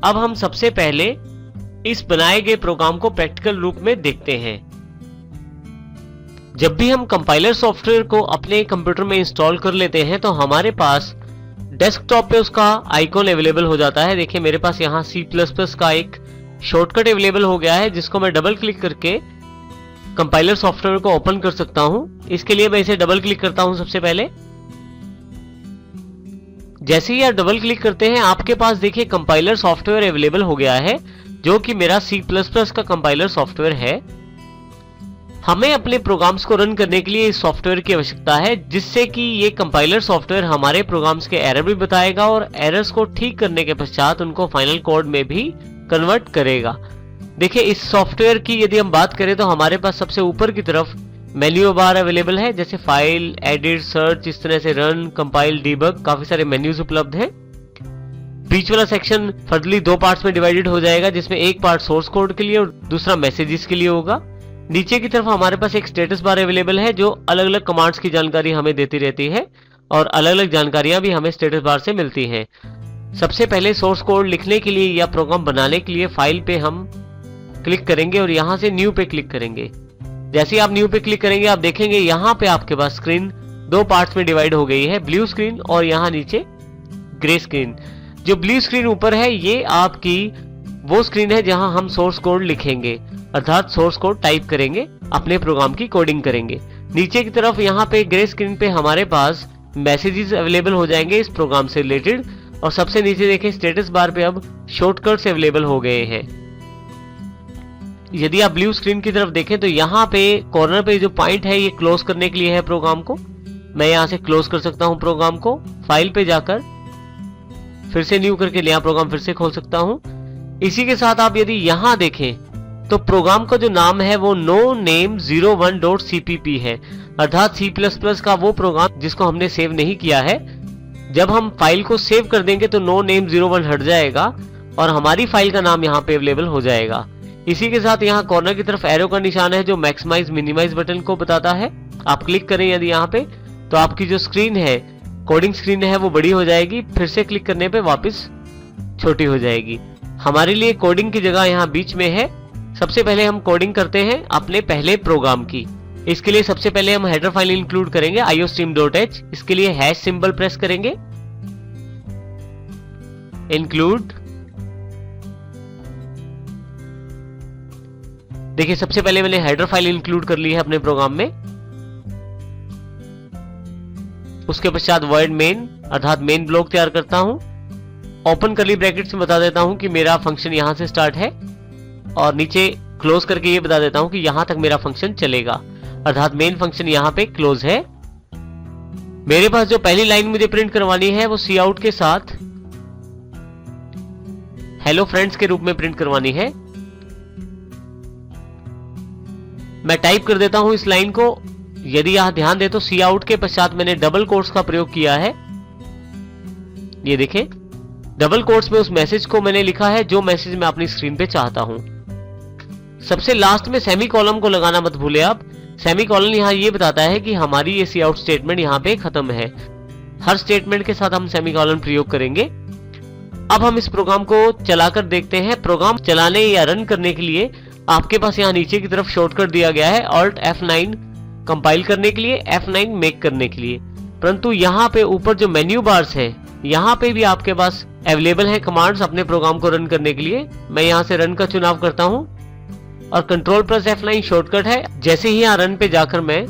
अब हम सबसे पहले इस बनाए गए प्रोग्राम को प्रैक्टिकल रूप में देखते हैं। जब भी हम कंपाइलर सॉफ्टवेयर को अपने कंप्यूटर में इंस्टॉल कर लेते हैं तो हमारे पास डेस्कटॉप पे उसका आइकॉन अवेलेबल हो जाता है। देखिए मेरे पास यहाँ C++ का एक शॉर्टकट अवेलेबल हो गया है, जिसको मैं डबल क्लिक करके कंपाइलर सॉफ्टवेयर को ओपन कर सकता हूं। इसके लिए मैं इसे डबल क्लिक करता हूं। सबसे पहले जैसे ही आप डबल क्लिक करते हैं आपके पास देखिए कंपाइलर सॉफ्टवेयर अवेलेबल हो गया है, जो कि मेरा C++ का कंपाइलर सॉफ्टवेयर है। हमें अपने प्रोग्राम्स को रन करने के लिए इस सॉफ्टवेयर की आवश्यकता है, जिससे कि ये कंपाइलर सॉफ्टवेयर हमारे प्रोग्राम्स के एरर भी बताएगा और एरर्स को ठीक करने के पश्चात उनको फाइनल कोड में भी कन्वर्ट करेगा। देखिए इस सॉफ्टवेयर की यदि हम बात करें तो हमारे पास सबसे ऊपर की तरफ मेन्यू बार अवेलेबल है, जैसे फाइल, एडिट, सर्च, इस तरह से रन, कंपाइल, डीबग, काफी सारे मेन्यूज उपलब्ध हैं। बीच वाला सेक्शन फर्दरली दो पार्ट्स में डिवाइडेड हो जाएगा, जिसमें एक पार्ट सोर्स कोड के लिए और दूसरा मैसेजेस के लिए होगा। नीचे की तरफ हमारे पास एक स्टेटस बार अवेलेबल है, जो अलग अलग कमांड्स की जानकारी हमें देती रहती है और अलग अलग जानकारियां भी हमें स्टेटस बार से मिलती हैं। सबसे पहले सोर्स कोड लिखने के लिए या प्रोग्राम बनाने के लिए फाइल पे हम क्लिक करेंगे और यहां से न्यू पे क्लिक करेंगे। जैसे ही आप न्यू पे क्लिक करेंगे आप देखेंगे यहां पे आपके पास स्क्रीन दो पार्ट्स में डिवाइड हो गई है, ब्लू स्क्रीन और यहां नीचे ग्रे स्क्रीन। जो ब्लू स्क्रीन ऊपर है ये आपकी वो स्क्रीन है जहां हम सोर्स कोड लिखेंगे, अर्थात सोर्स कोड टाइप करेंगे, अपने प्रोग्राम की कोडिंग करेंगे। नीचे की तरफ यहाँ पे ग्रे स्क्रीन पे हमारे पास मैसेजेस अवेलेबल हो जाएंगे इस प्रोग्राम से रिलेटेड, और सबसे नीचे देखें स्टेटस बार पे अब शॉर्टकट्स अवेलेबल हो गए हैं। यदि आप ब्लू स्क्रीन की तरफ देखें तो यहाँ पे कॉर्नर पे जो पॉइंट है ये क्लोज करने के लिए है प्रोग्राम को। मैं यहाँ से क्लोज कर सकता हूँ प्रोग्राम को, फाइल पे जाकर फिर से न्यू करके नया प्रोग्राम फिर से खोल सकता हूँ। इसी के साथ आप यदि यहाँ देखें तो प्रोग्राम का जो नाम है वो noname01.cpp है, अर्थात C++ का वो प्रोग्राम जिसको हमने सेव नहीं किया है। जब हम फाइल को सेव कर देंगे तो noname01 हट जाएगा और हमारी फाइल का नाम यहाँ पे अवेलेबल हो जाएगा। इसी के साथ यहाँ कॉर्नर की तरफ एरो का निशान है जो मैक्सिमाइज मिनिमाइज बटन को बताता है। आप क्लिक करें यदि यहाँ पे तो आपकी जो स्क्रीन है, कोडिंग स्क्रीन है, वो बड़ी हो जाएगी, फिर से क्लिक करने पे वापस छोटी हो जाएगी। हमारे लिए कोडिंग की जगह यहाँ बीच में है। सबसे पहले हम कोडिंग करते हैं अपने पहले प्रोग्राम की। इसके लिए सबसे पहले हम हेडर फाइल इंक्लूड करेंगे iostream.h। इसके लिए हैश सिंबल प्रेस करेंगे, इंक्लूड। देखिए सबसे पहले मैंने हेडर फाइल इंक्लूड कर ली है अपने प्रोग्राम में। उसके पश्चात वर्ड मेन अर्थात मेन ब्लॉक तैयार करता हूं। ओपन करली ब्रैकेट्स में बता देता हूं कि मेरा फंक्शन यहां से स्टार्ट है और नीचे क्लोज करके ये बता देता हूं कि यहां तक मेरा फंक्शन चलेगा, अर्थात मेन फंक्शन यहां पे क्लोज है। मेरे पास जो पहली लाइन मुझे प्रिंट करवानी है वो सी आउट के साथ हेलो फ्रेंड्स के रूप में प्रिंट करवानी है। मैं टाइप कर देता हूं इस लाइन को। यदि यहां ध्यान दे तो सी आउट के पश्चात मैंने डबल कोट्स का प्रयोग किया है। ये देखें डबल कोट्स में उस मैसेज को मैंने लिखा है जो मैसेज मैं अपनी स्क्रीन पे चाहता हूं। सबसे लास्ट में सेमीकोलन को लगाना मत भूले आप। सेमीकोलन यहां ये बताता है कि हमारी ये सी आउट स्टेटमेंट यहां पे खत्म है। हर स्टेटमेंट के साथ हम सेमीकोलन प्रयोग करेंगे। अब हम इस प्रोग्राम को चलाकर देखते हैं। प्रोग्राम चलाने या रन करने के लिए आपके पास यहाँ नीचे की तरफ शॉर्टकट दिया गया है Alt F9 कंपाइल करने के लिए, F9 मेक करने के लिए। परंतु यहाँ पे ऊपर जो मेन्यू बार्स है यहाँ पे भी आपके पास अवेलेबल है कमांड्स अपने प्रोग्राम को रन करने के लिए। मैं यहाँ से रन का चुनाव करता हूँ और Ctrl+F9 शॉर्टकट है। जैसे ही यहाँ रन पे जाकर मैं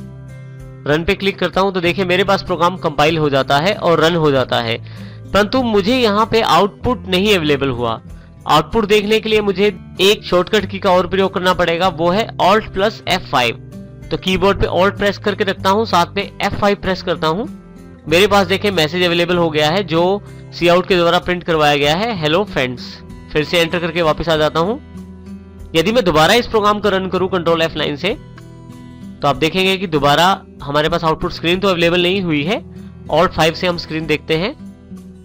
रन पे क्लिक करता हूँ तो देखिए मेरे पास प्रोग्राम कंपाइल हो जाता है और रन हो जाता है। परंतु मुझे यहाँ पे आउटपुट नहीं अवेलेबल हुआ। आउटपुट देखने के लिए मुझे एक शॉर्टकट की का और प्रयोग करना पड़ेगा, वो है Alt+F5। तो कीबोर्ड पे Alt प्रेस करके रखता हूँ, साथ में F5 प्रेस करता हूँ। मेरे पास देखें मैसेज अवेलेबल हो गया है जो सी आउट के द्वारा प्रिंट करवाया गया है, हेलो फ्रेंड्स। फिर से एंटर करके वापस आ जाता हूँ। यदि मैं दोबारा इस प्रोग्राम को रन करूँ Ctrl+F9 से तो आप देखेंगे कि दोबारा हमारे पास आउटपुट स्क्रीन तो अवेलेबल नहीं हुई है। Alt5 से हम स्क्रीन देखते हैं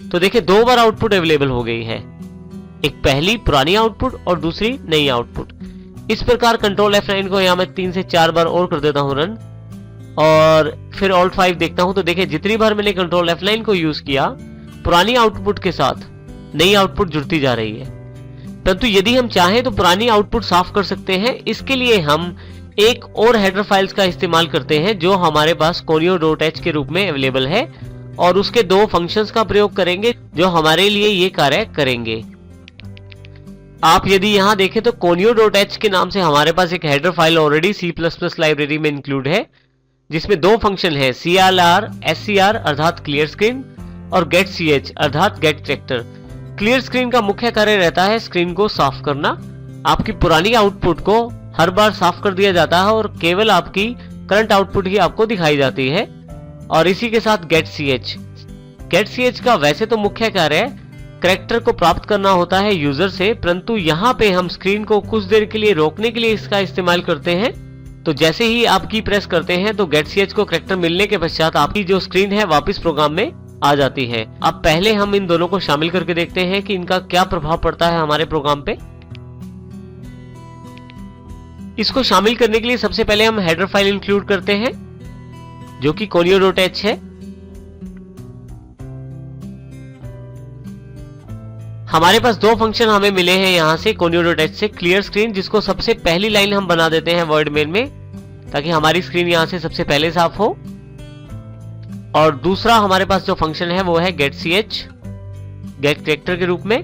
तो देखिए दो बार आउटपुट अवेलेबल हो गई है, एक पहली पुरानी आउटपुट और दूसरी नई आउटपुट। इस प्रकार Ctrl+F9 को यहाँ मैं 3 से 4 बार और कर देता हूँ रन और फिर Alt5 देखता हूँ तो देखिए जितनी बार मैंने Ctrl+F9 को यूज किया पुरानी आउटपुट के साथ नई आउटपुट जुड़ती जा रही है। परंतु यदि हम चाहें तो पुरानी आउटपुट साफ कर सकते हैं। इसके लिए हम एक और हेडर फाइल्स का इस्तेमाल करते हैं जो हमारे पास conio.h के रूप में अवेलेबल है, और उसके दो फंक्शंस का प्रयोग करेंगे जो हमारे लिए ये कार्य करेंगे। आप यदि यहां देखें तो conio.h के नाम से हमारे पास एक header file already C++ library में इंक्लूड है, जिसमें दो फंक्शन है clr scr अर्थात क्लियर स्क्रीन और getch अर्थात गेट कैरेक्टर। क्लियर स्क्रीन का मुख्य कार्य रहता है स्क्रीन को साफ करना। आपकी पुरानी आउटपुट को हर बार साफ कर दिया जाता है और केवल आपकी करंट आउटपुट ही आपको दिखाई जाती है। और इसी के साथ getch का वैसे तो मुख्य कार्य कैरेक्टर को प्राप्त करना होता है यूजर से, परंतु यहाँ पे हम स्क्रीन को कुछ देर के लिए रोकने के लिए इसका इस्तेमाल करते हैं। तो जैसे ही आप की प्रेस करते हैं तो getch को कैरेक्टर मिलने के पश्चात आपकी जो स्क्रीन है वापस प्रोग्राम में आ जाती है। अब पहले हम इन दोनों को शामिल करके देखते हैं कि इनका क्या प्रभाव पड़ता है हमारे प्रोग्राम पे। इसको शामिल करने के लिए सबसे पहले हम हेडर फाइल इंक्लूड करते हैं जो कि conio.h है। हमारे पास दो फंक्शन हमें मिले हैं यहां से conio.h से, क्लियर स्क्रीन जिसको सबसे पहली लाइन हम बना देते हैं वर्ड मेन में ताकि हमारी स्क्रीन यहां से सबसे पहले साफ हो, और दूसरा हमारे पास जो फंक्शन है वो है getch गेट कैरेक्टर के रूप में,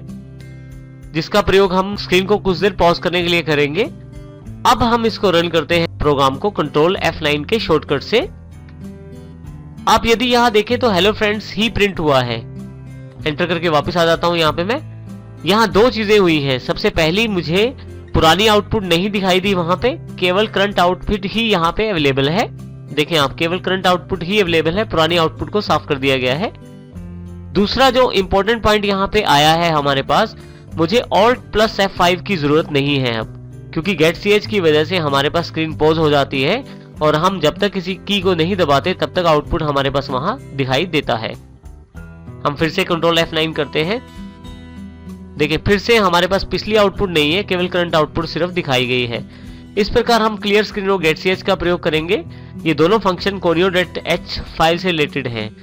जिसका प्रयोग हम स्क्रीन को कुछ देर पॉज करने के लिए करेंगे। अब हम इसको रन करते हैं प्रोग्राम को कंट्रोल F9 के शॉर्टकट से। आप यदि यहां देखें तो हेलो फ्रेंड्स ही प्रिंट हुआ है। एंटर करके वापस आ जाता हूं। यहां पे मैं यहां दो चीजें हुई हैं। सबसे पहली, मुझे पुरानी आउटपुट नहीं दिखाई दी, वहां पे केवल करंट आउटपुट ही यहां पे अवेलेबल है। देखें आप, केवल करंट आउटपुट ही अवेलेबल है, पुरानी आउटपुट को साफ कर दिया गया है। दूसरा जो इंपॉर्टेंट पॉइंट यहां पे आया है हमारे पास, मुझे Alt+ F5 की जरूरत नहीं है अब, क्योंकि getch की वजह से हमारे पास स्क्रीन पॉज हो जाती है और हम जब तक किसी की को नहीं दबाते तब तक आउटपुट हमारे पास वहां दिखाई देता है। हम फिर से कंट्रोल F9 करते हैं। देखिए फिर से हमारे पास पिछली आउटपुट नहीं है, केवल करंट आउटपुट सिर्फ दिखाई गई है। इस प्रकार हम क्लियर स्क्रीन और getch का प्रयोग करेंगे। ये दोनों फंक्शन conio.h फाइल से रिलेटेड हैं।